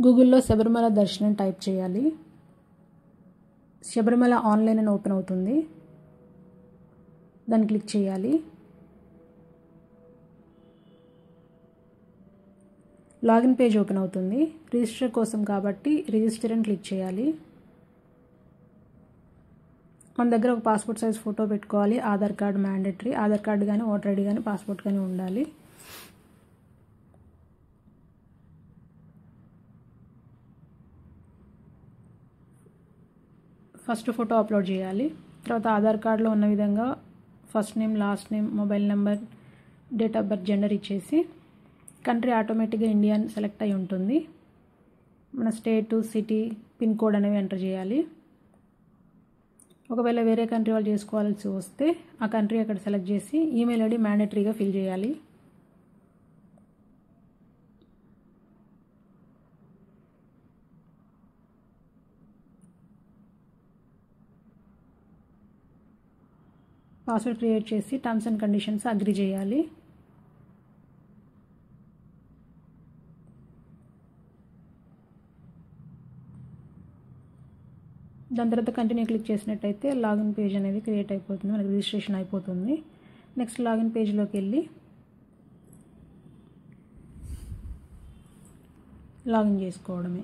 గూగుల్లో శబరిమల దర్శనం టైప్ చేయాలి. శబరిమల ఆన్లైన్ అని ఓపెన్ అవుతుంది. దాన్ని క్లిక్ చేయాలి. లాగిన్ పేజ్ ఓపెన్ అవుతుంది. రిజిస్టర్ కోసం కాబట్టి రిజిస్టర్ అని క్లిక్ చేయాలి. మన దగ్గర ఒక పాస్పోర్ట్ సైజ్ ఫోటో పెట్టుకోవాలి. Aadhaar card mandatory. Aadhaar card కానీ ఓటర్ ఐడి కానీ పాస్పోర్ట్ కానీ ఉండాలి. ఫస్ట్ ఫోటో అప్లోడ్ చేయాలి. తర్వాత ఆధార్ కార్డులో ఉన్న విధంగా first name, last name, mobile number, date of birth, gender ఇచ్చేసి కంట్రీ ఆటోమేటిక్గా ఇండియా అని సెలెక్ట్ అయి ఉంటుంది. మన స్టేటు, సిటీ, పిన్ కోడ్ అనేవి ఎంటర్ చేయాలి. ఒకవేళ వేరే కంట్రీ వాళ్ళు చేసుకోవాల్సి వస్తే ఆ కంట్రీ అక్కడ సెలెక్ట్ చేసి ఈమెయిల్ ఐడి మ్యాండేటరీగా ఫిల్ చేయాలి. పాస్వర్డ్ క్రియేట్ చేసి టర్మ్స్ అండ్ కండిషన్స్ అగ్రీ చేయాలి. దాని తర్వాత కంటిన్యూ క్లిక్ చేసినట్టయితే లాగిన్ పేజ్ అనేది క్రియేట్ అయిపోతుంది. మనకి రిజిస్ట్రేషన్ అయిపోతుంది. నెక్స్ట్ లాగిన్ పేజ్లోకి వెళ్ళి లాగిన్ చేసుకోవడమే.